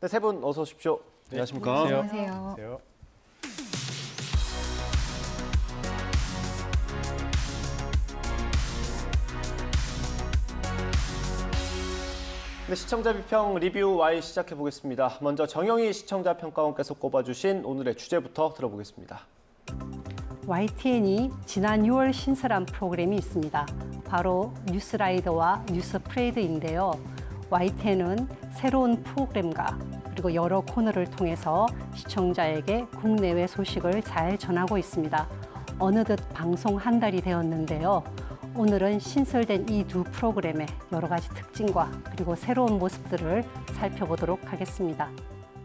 네, 세 분 어서 오십시오. 네, 안녕하십니까? 안녕하세요. 네, 시청자 비평 리뷰 Y 시작해 보겠습니다. 먼저 정영희 시청자 평가원께서 꼽아주신 오늘의 주제부터 들어보겠습니다. YTN이 지난 6월 신설한 프로그램이 있습니다. 바로 뉴스라이더와 뉴스프레이드인데요. YTN은 새로운 프로그램과 그리고 여러 코너를 통해서 시청자에게 국내외 소식을 잘 전하고 있습니다. 어느덧 방송 한 달이 되었는데요. 오늘은 신설된 이 두 프로그램의 여러 가지 특징과 그리고 새로운 모습들을 살펴보도록 하겠습니다.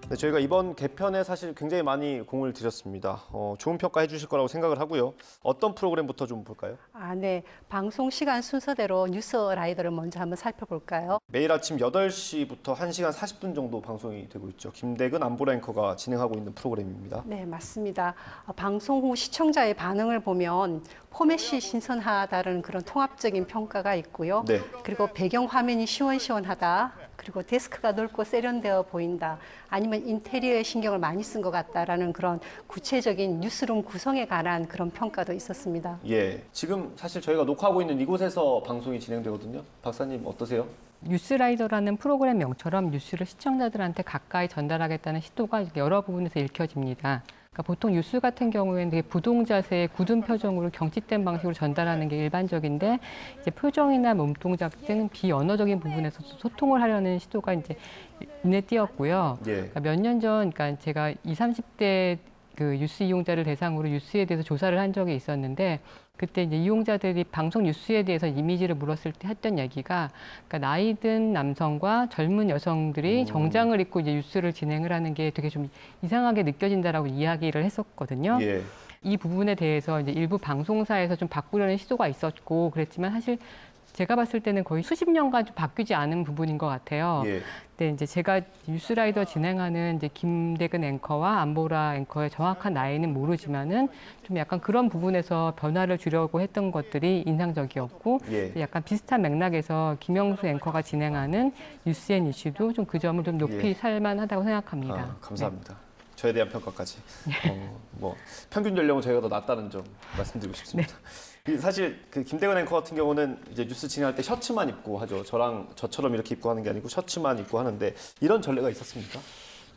네, 저희가 이번 개편에 사실 굉장히 많이 공을 들였습니다. 좋은 평가해 주실 거라고 생각을 하고요. 어떤 프로그램부터 좀 볼까요? 네. 방송 시간 순서대로 뉴스라이더를 먼저 한번 살펴볼까요? 매일 아침 8시부터 1시간 40분 정도 방송이 되고 있죠. 김대근 안보라 앵커가 진행하고 있는 프로그램입니다. 네, 맞습니다. 방송 후 시청자의 반응을 보면 포맷이 신선하다는 그런 통합적인 평가가 있고요. 네. 그리고 배경 화면이 시원시원하다. 그리고 데스크가 넓고 세련되어 보인다. 아니면 인테리어에 신경을 많이 쓴 것 같다라는 그런 구체적인 뉴스룸 구성에 관한 그런 평가도 있었습니다. 예, 지금 사실 저희가 녹화하고 있는 이곳에서 방송이 진행되거든요. 박사님 어떠세요? 뉴스라이더라는 프로그램 명처럼 뉴스를 시청자들한테 가까이 전달하겠다는 시도가 여러 부분에서 읽혀집니다. 그러니까 보통 뉴스 같은 경우에는 되게 부동 자세의 굳은 표정으로 경직된 방식으로 전달하는 게 일반적인데 이제 표정이나 몸동작 등 비언어적인 부분에서 소통을 하려는 시도가 이제 눈에 띄었고요. 예. 그러니까 몇 년 전, 그러니까 제가 20, 30대 그 뉴스 이용자를 대상으로 뉴스에 대해서 조사를 한 적이 있었는데 그때 이제 이용자들이 방송 뉴스에 대해서 이미지를 물었을 때 했던 얘기가 그러니까 나이 든 남성과 젊은 여성들이 정장을 입고 이제 뉴스를 진행을 하는 게 되게 좀 이상하게 느껴진다라고 이야기를 했었거든요. 예. 이 부분에 대해서 이제 일부 방송사에서 좀 바꾸려는 시도가 있었고 그랬지만 사실 제가 봤을 때는 거의 수십 년간 좀 바뀌지 않은 부분인 것 같아요. 예. 근데 이제 제가 뉴스라이더 진행하는 이제 김대근 앵커와 안보라 앵커의 정확한 나이는 모르지만은 좀 약간 그런 부분에서 변화를 주려고 했던 것들이 인상적이었고 예. 약간 비슷한 맥락에서 김영수 앵커가 진행하는 뉴스앤 이슈도 좀 그 점을 좀 높이 예. 살만하다고 생각합니다. 감사합니다. 저에 대한 평가까지. 뭐 평균 연령은 저희가 더 낮다는 점 말씀드리고 싶습니다. 사실 그 김대근 앵커 같은 경우는 이제 뉴스 진행할 때 셔츠만 입고 하죠. 저처럼 이렇게 입고 하는 게 아니고 셔츠만 입고 하는데 이런 전례가 있었습니까?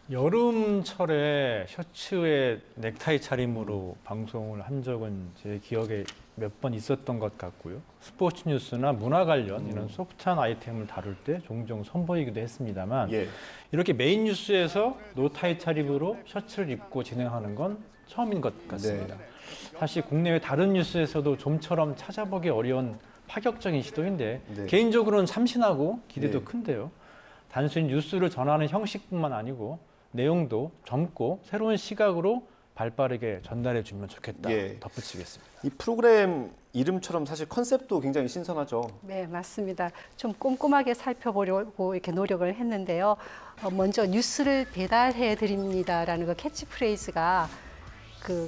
여름철에 셔츠에 넥타이 차림으로 방송을 한 적은 제 기억에 몇 번 있었던 것 같고요. 스포츠 뉴스나 문화 관련 이런 소프트한 아이템을 다룰 때 종종 선보이기도 했습니다만 예. 이렇게 메인 뉴스에서 노타이 차림으로 셔츠를 입고 진행하는 건 처음인 것 같습니다. 사실 국내외 다른 뉴스에서도 좀처럼 찾아보기 어려운 파격적인 시도인데 네. 개인적으로는 참신하고 기대도 네. 큰데요. 단순히 뉴스를 전하는 형식뿐만 아니고 내용도 젊고 새로운 시각으로 발빠르게 전달해 주면 좋겠다 예. 덧붙이겠습니다. 이 프로그램 이름처럼 사실 컨셉도 굉장히 신선하죠. 네, 맞습니다. 좀 꼼꼼하게 살펴보려고 이렇게 노력을 했는데요. 먼저 뉴스를 배달해 드립니다라는 그 캐치프레이즈가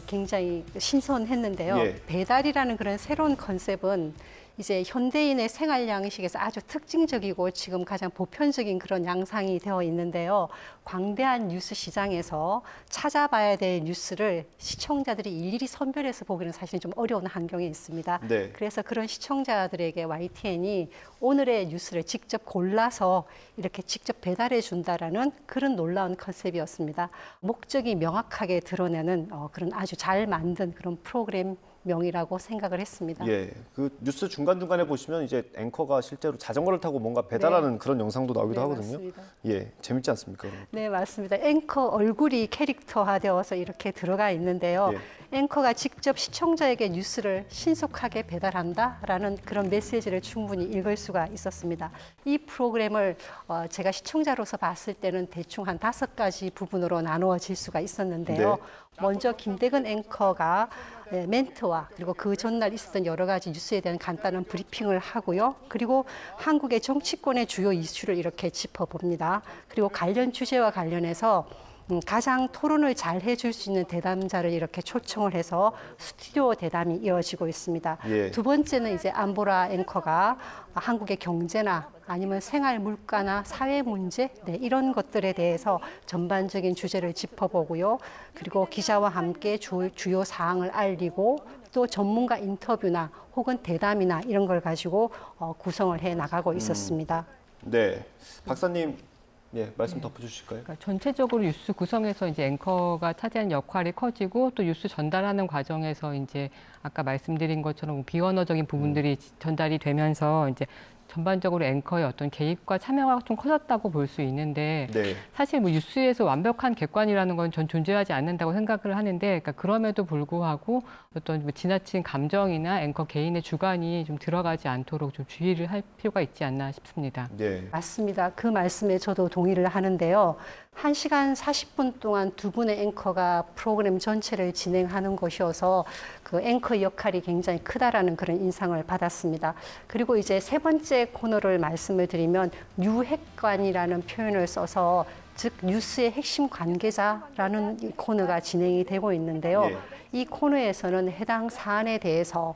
굉장히 신선했는데요. 예. 배달이라는 그런 새로운 컨셉은 이제 현대인의 생활 양식에서 아주 특징적이고 지금 가장 보편적인 그런 양상이 되어 있는데요. 광대한 뉴스 시장에서 찾아봐야 될 뉴스를 시청자들이 일일이 선별해서 보기는 사실 좀 어려운 환경에 있습니다. 네. 그래서 그런 시청자들에게 YTN이 오늘의 뉴스를 직접 골라서 이렇게 직접 배달해 준다라는 그런 놀라운 컨셉이었습니다. 목적이 명확하게 드러내는 그런 아주 잘 만든 그런 프로그램 명이라고 생각을 했습니다. 예, 그 뉴스 중간중간에 보시면 이제 앵커가 실제로 자전거를 타고 뭔가 배달하는 그런 영상도 나오기도 네, 하거든요. 맞습니다. 예, 재밌지 않습니까? 그런 거? 네, 맞습니다. 앵커 얼굴이 캐릭터화되어서 이렇게 들어가 있는데요. 앵커가 직접 시청자에게 뉴스를 신속하게 배달한다라는 그런 메시지를 충분히 읽을 수가 있었습니다. 이 프로그램을 제가 시청자로서 봤을 때는 대충 한 5가지 부분으로 나누어질 수가 있었는데요. 네. 먼저 김대근 앵커가 멘트와 그리고 그 전날 있었던 여러 가지 뉴스에 대한 간단한 브리핑을 하고요. 그리고 한국의 정치권의 주요 이슈를 이렇게 짚어봅니다. 그리고 관련 주제와 관련해서 가장 토론을 잘 해줄 수 있는 대담자를 이렇게 초청을 해서 스튜디오 대담이 이어지고 있습니다. 예. 두 번째는 이제 안보라 앵커가 한국의 경제나 아니면 생활 물가나 사회 문제 이런 것들에 대해서 전반적인 주제를 짚어보고요. 그리고 기자와 함께 주요 사항을 알리고 또 전문가 인터뷰나 혹은 대담이나 이런 걸 가지고 구성을 해 나가고 있었습니다. 네, 박사님, 예, 말씀 덧붙여주실까요? 그러니까 전체적으로 뉴스 구성에서 이제 앵커가 차지하는 역할이 커지고 또 뉴스 전달하는 과정에서 이제 아까 말씀드린 것처럼 비언어적인 부분들이 전달이 되면서 이제 전반적으로 앵커의 어떤 개입과 참여가 좀 커졌다고 볼 수 있는데 네. 사실 뭐 뉴스에서 완벽한 객관이라는 건 전 존재하지 않는다고 생각을 하는데 그러니까 그럼에도 불구하고 어떤 뭐 지나친 감정이나 앵커 개인의 주관이 좀 들어가지 않도록 좀 주의를 할 필요가 있지 않나 싶습니다. 네. 맞습니다. 그 말씀에 저도 동의를 하는데요. 1시간 40분 동안 두 분의 앵커가 프로그램 전체를 진행하는 것이어서 그 앵커 역할이 굉장히 크다라는 그런 인상을 받았습니다. 그리고 이제 세 번째 코너를 말씀을 드리면 뉴핵관이라는 표현을 써서 즉 뉴스의 핵심 관계자라는 이 코너가 진행이 되고 있는데요. 네. 이 코너에서는 해당 사안에 대해서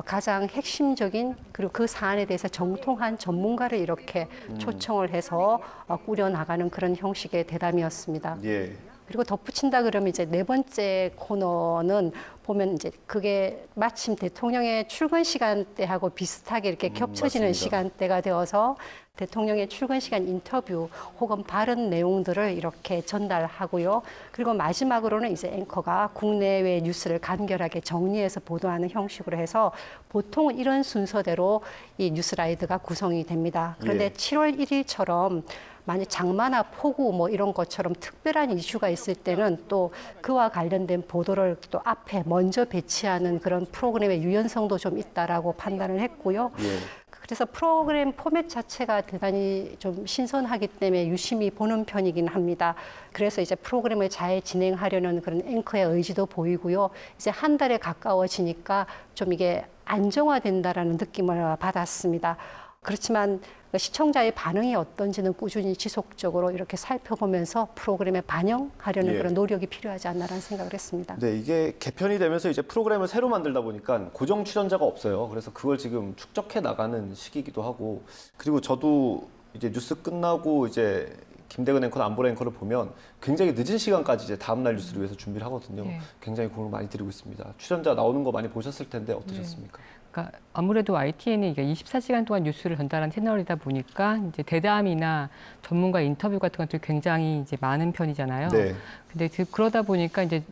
가장 핵심적인 그리고 그 사안에 대해서 정통한 전문가를 이렇게 초청을 해서 꾸려나가는 그런 형식의 대담이었습니다. 예. 그리고 덧붙인다 그러면 이제 네 번째 코너는 보면 이제 그게 마침 대통령의 출근 시간대하고 비슷하게 이렇게 겹쳐지는 맞습니다. 시간대가 되어서 대통령의 출근 시간 인터뷰 혹은 발언 내용들을 이렇게 전달하고요. 그리고 마지막으로는 이제 앵커가 국내외 뉴스를 간결하게 정리해서 보도하는 형식으로 해서 보통은 이런 순서대로 이 뉴스라이드가 구성이 됩니다. 그런데 예. 7월 1일처럼 만약 장마나 폭우 뭐 이런 것처럼 특별한 이슈가 있을 때는 또 그와 관련된 보도를 또 앞에 먼저 배치하는 그런 프로그램의 유연성도 좀 있다라고 판단을 했고요. 예. 그래서 프로그램 포맷 자체가 대단히 좀 신선하기 때문에 유심히 보는 편이긴 합니다. 그래서 이제 프로그램을 잘 진행하려는 그런 앵커의 의지도 보이고요. 이제 한 달에 가까워지니까 좀 이게 안정화된다라는 느낌을 받았습니다. 그렇지만 시청자의 반응이 어떤지는 꾸준히 지속적으로 이렇게 살펴보면서 프로그램에 반영하려는 예. 그런 노력이 필요하지 않나라는 생각을 했습니다. 네, 이게 개편이 되면서 이제 프로그램을 새로 만들다 보니까 고정 출연자가 없어요. 그래서 그걸 지금 축적해 나가는 시기이기도 하고, 그리고 저도 이제 뉴스 끝나고 이제 김대근 앵커나 안보라 앵커를 보면 굉장히 늦은 시간까지 이제 다음날 뉴스를 위해서 준비를 하거든요. 네. 굉장히 공을 많이 들이고 있습니다. 출연자 나오는 거 많이 보셨을 텐데 어떠셨습니까? 그러니까 아무래도 YTN이 24시간 동안 뉴스를 전달하는 채널이다 보니까 이제 대담이나 전문가 인터뷰 같은 것들이 굉장히 이제 많은 편이잖아요. 네. 근데 그러다 보니까 이제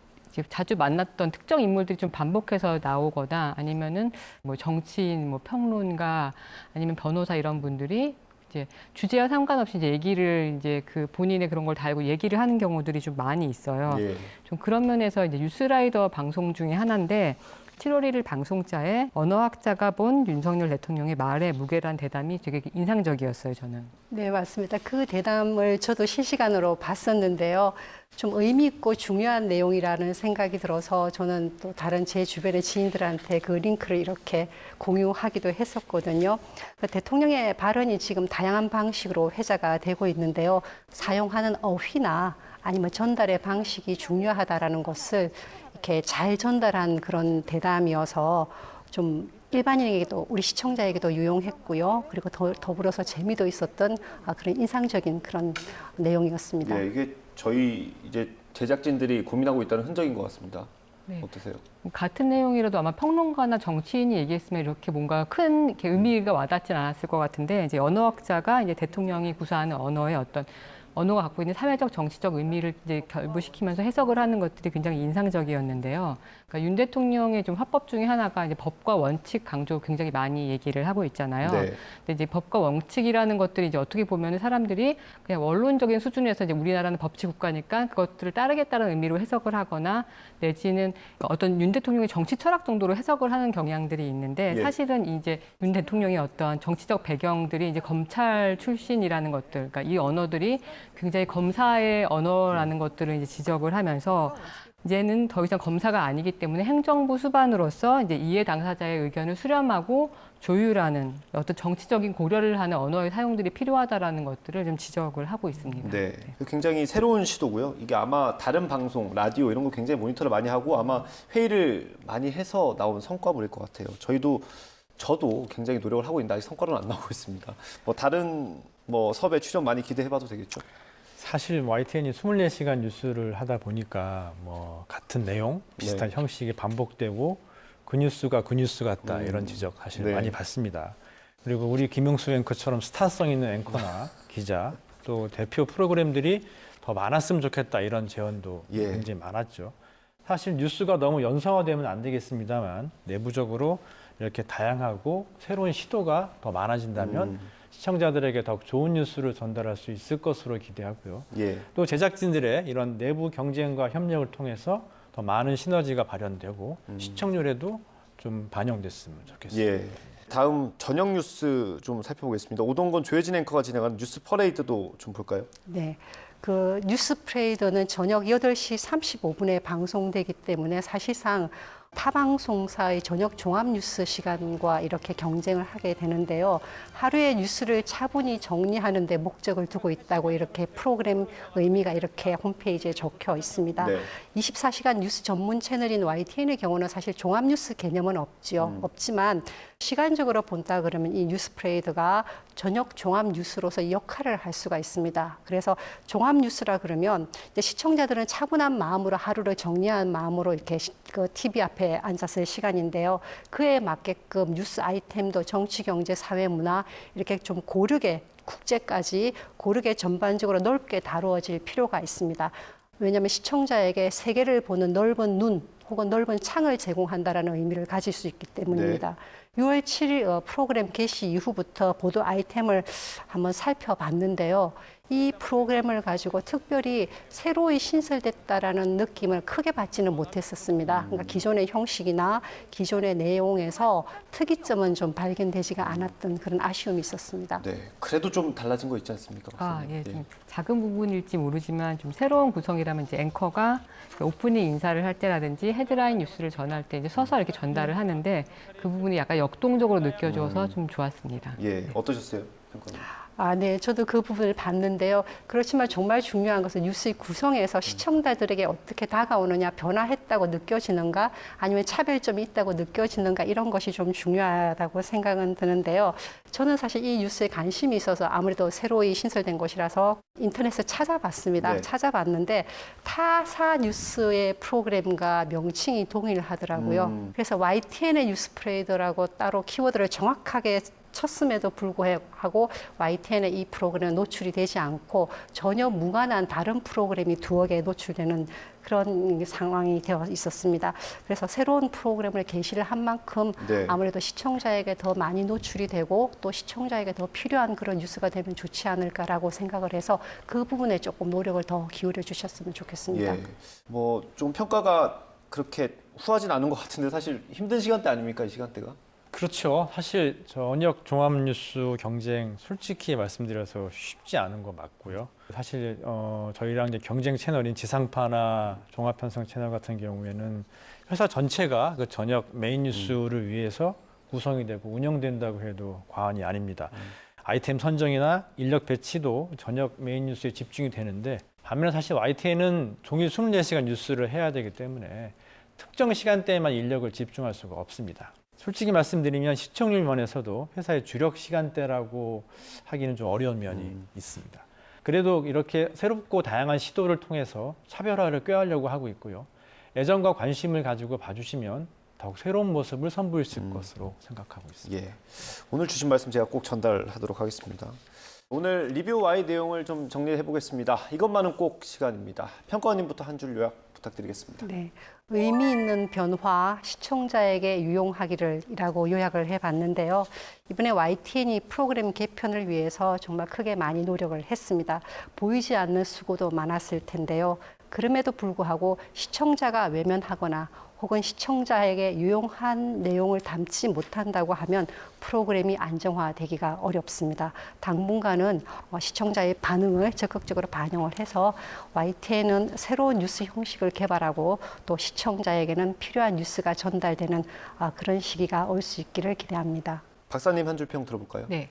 자주 만났던 특정 인물들이 좀 반복해서 나오거나 아니면은 뭐 정치인, 뭐 평론가 아니면 변호사 이런 분들이 이제 주제와 상관없이 이제 얘기를 이제 그 본인의 그런 걸 달고 얘기를 하는 경우들이 좀 많이 있어요. 예. 좀 그런 면에서 이제 뉴스라이더 방송 중에 하나인데 7월 1일 방송자에 언어학자가 본 윤석열 대통령의 말의 무게란 대담이 되게 인상적이었어요, 저는. 네, 맞습니다. 그 대담을 저도 실시간으로 봤었는데요. 좀 의미 있고 중요한 내용이라는 생각이 들어서 저는 또 다른 제 주변의 지인들한테 그 링크를 이렇게 공유하기도 했었거든요. 대통령의 발언이 지금 다양한 방식으로 회자가 되고 있는데요. 사용하는 어휘나 아니면 전달의 방식이 중요하다라는 것을 이렇게 잘 전달한 그런 대담이어서 좀 일반인에게도 우리 시청자에게도 유용했고요. 그리고 더불어서 재미도 있었던 그런 인상적인 그런 내용이었습니다. 예, 이게 저희 이제 제작진들이 고민하고 있다는 흔적인 것 같습니다. 네. 어떠세요? 같은 내용이라도 아마 평론가나 정치인이 얘기했으면 이렇게 뭔가 큰 이렇게 의미가 와닿진 않았을 것 같은데 이제 언어학자가 이제 대통령이 구사하는 언어의 어떤 언어가 갖고 있는 사회적 정치적 의미를 이제 결부시키면서 해석을 하는 것들이 굉장히 인상적이었는데요. 그러니까 윤 대통령의 좀 화법 중에 하나가 이제 법과 원칙 강조 굉장히 많이 얘기를 하고 있잖아요. 네. 근데 이제 법과 원칙이라는 것들이 이제 어떻게 보면 사람들이 그냥 원론적인 수준에서 이제 우리나라는 법치 국가니까 그것들을 따르겠다는 의미로 해석을 하거나 내지는 어떤 윤 대통령의 정치 철학 정도로 해석을 하는 경향들이 있는데 예. 사실은 이제 윤 대통령의 어떤 정치적 배경들이 이제 검찰 출신이라는 것들, 그러니까 이 언어들이 굉장히 검사의 언어라는 것들을 이제 지적을 하면서 이제는 더 이상 검사가 아니기 때문에 행정부 수반으로서 이제 이해 당사자의 의견을 수렴하고 조율하는 어떤 정치적인 고려를 하는 언어의 사용들이 필요하다라는 것들을 좀 지적을 하고 있습니다. 네, 굉장히 새로운 시도고요. 이게 아마 다른 방송, 라디오 이런 거 굉장히 모니터를 많이 하고 아마 회의를 많이 해서 나온 성과물일 것 같아요. 저도 굉장히 노력을 하고 있는데 아직 성과는 안 나오고 있습니다. 뭐 다른 섭외 출연 많이 기대해봐도 되겠죠? 사실 YTN이 24시간 뉴스를 하다 보니까 같은 내용, 비슷한 네. 형식이 반복되고 그 뉴스가 그 뉴스 같다 이런 지적 사실 네. 많이 받습니다. 그리고 우리 김용수 앵커처럼 스타성 있는 앵커나 기자 또 대표 프로그램들이 더 많았으면 좋겠다 이런 제언도 예. 굉장히 많았죠. 사실 뉴스가 너무 연성화되면 안 되겠습니다만 내부적으로 이렇게 다양하고 새로운 시도가 더 많아진다면 시청자들에게 더 좋은 뉴스를 전달할 수 있을 것으로 기대하고요. 예. 또 제작진들의 이런 내부 경쟁과 협력을 통해서 더 많은 시너지가 발현되고 시청률에도 좀 반영됐으면 좋겠습니다. 예. 다음 저녁 뉴스 좀 살펴보겠습니다. 오동건 조혜진 앵커가 진행하는 뉴스 퍼레이드도 좀 볼까요? 네. 그 뉴스 프레이더는 저녁 8시 35분에 방송되기 때문에 사실상 타 방송사의 저녁 종합 뉴스 시간과 이렇게 경쟁을 하게 되는데요. 하루의 뉴스를 차분히 정리하는 데 목적을 두고 있다고 이렇게 프로그램 의미가 이렇게 홈페이지에 적혀 있습니다. 네. 24시간 뉴스 전문 채널인 YTN의 경우는 사실 종합 뉴스 개념은 없지요. 없지만 시간적으로 본다 그러면 이 뉴스 프레이드가 저녁 종합 뉴스로서 이 역할을 할 수가 있습니다. 그래서 종합 뉴스라 그러면 이제 시청자들은 차분한 마음으로 하루를 정리한 마음으로 이렇게 그 TV 앞에 앉았을 시간인데요. 그에 맞게끔 뉴스 아이템도 정치, 경제, 사회, 문화 이렇게 좀 고르게 국제까지 고르게 전반적으로 넓게 다루어질 필요가 있습니다. 왜냐하면 시청자에게 세계를 보는 넓은 눈 혹은 넓은 창을 제공한다라는 의미를 가질 수 있기 때문입니다. 6월 7일 프로그램 개시 이후부터 보도 아이템을 한번 살펴봤는데요. 이 프로그램을 가지고 특별히 새로이 신설됐다라는 느낌을 크게 받지는 못했었습니다. 그러니까 기존의 형식이나 기존의 내용에서 특이점은 좀 발견되지가 않았던 그런 아쉬움이 있었습니다. 네. 그래도 좀 달라진 거 있지 않습니까? 예, 좀 작은 부분일지 모르지만 좀 새로운 구성이라면 이제 앵커가 오프닝 인사를 할 때라든지 헤드라인 뉴스를 전할 때 이제 서서 이렇게 전달을 하는데 그 부분이 약간 역동적으로 느껴져서 좀 좋았습니다. 예. 어떠셨어요? 평가는? 네. 저도 그 부분을 봤는데요. 그렇지만 정말 중요한 것은 뉴스의 구성에서 시청자들에게 어떻게 다가오느냐, 변화했다고 느껴지는가, 아니면 차별점이 있다고 느껴지는가, 이런 것이 좀 중요하다고 생각은 드는데요. 저는 사실 이 뉴스에 관심이 있어서 아무래도 새로이 신설된 것이라서 인터넷에 찾아봤습니다. 네. 찾아봤는데 타사 뉴스의 프로그램과 명칭이 동일하더라고요. 그래서 YTN의 뉴스 프레이더라고 따로 키워드를 정확하게 쳤음에도 불구하고 YTN의 이 프로그램은 노출이 되지 않고 전혀 무관한 다른 프로그램이 두어 개 노출되는 그런 상황이 되어 있었습니다. 그래서 새로운 프로그램을 게시를 한 만큼 네. 아무래도 시청자에게 더 많이 노출이 되고 또 시청자에게 더 필요한 그런 뉴스가 되면 좋지 않을까라고 생각을 해서 그 부분에 조금 노력을 더 기울여 주셨으면 좋겠습니다. 예. 좀 평가가 그렇게 후하진 않은 것 같은데 사실 힘든 시간대 아닙니까, 이 시간대가? 그렇죠. 사실 저녁 종합뉴스 경쟁 솔직히 말씀드려서 쉽지 않은 거 맞고요. 사실 저희랑 이제 경쟁 채널인 지상파나 종합편성 채널 같은 경우에는 회사 전체가 그 저녁 메인 뉴스를 위해서 구성이 되고 운영된다고 해도 과언이 아닙니다. 아이템 선정이나 인력 배치도 저녁 메인 뉴스에 집중이 되는데 반면에 사실 YTN은 종일 24시간 뉴스를 해야 되기 때문에 특정 시간대에만 인력을 집중할 수가 없습니다. 솔직히 말씀드리면 시청률 면에서도 회사의 주력 시간대라고 하기는 좀 어려운 면이 있습니다. 그래도 이렇게 새롭고 다양한 시도를 통해서 차별화를 꾀하려고 하고 있고요. 애정과 관심을 가지고 봐주시면 더욱 새로운 모습을 선보일 수 있을 것으로 생각하고 있습니다. 예. 오늘 주신 말씀 제가 꼭 전달하도록 하겠습니다. 오늘 리뷰 Y 내용을 좀 정리해 보겠습니다. 이것만은 꼭 시간입니다. 평가원님부터 한 줄 요약 부탁드리겠습니다. 네. 의미 있는 변화, 시청자에게 유용하기를이라고 요약을 해봤는데요. 이번에 YTN이 프로그램 개편을 위해서 정말 크게 많이 노력을 했습니다. 보이지 않는 수고도 많았을 텐데요. 그럼에도 불구하고 시청자가 외면하거나 혹은 시청자에게 유용한 내용을 담지 못한다고 하면 프로그램이 안정화되기가 어렵습니다. 당분간은 시청자의 반응을 적극적으로 반영을 해서 YTN은 새로운 뉴스 형식을 개발하고 또 시청자에게는 필요한 뉴스가 전달되는 그런 시기가 올 수 있기를 기대합니다. 박사님 한 줄 평 들어볼까요? 네.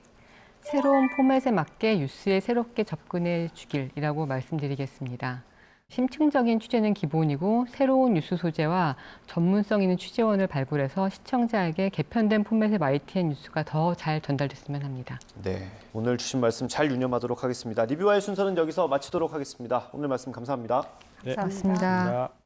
새로운 포맷에 맞게 뉴스에 새롭게 접근해 주길이라고 말씀드리겠습니다. 심층적인 취재는 기본이고 새로운 뉴스 소재와 전문성 있는 취재원을 발굴해서 시청자에게 개편된 포맷의 YTN 뉴스가 더 잘 전달됐으면 합니다. 네, 오늘 주신 말씀 잘 유념하도록 하겠습니다. 리뷰와의 순서는 여기서 마치도록 하겠습니다. 오늘 말씀 감사합니다. 네, 감사합니다. 감사합니다.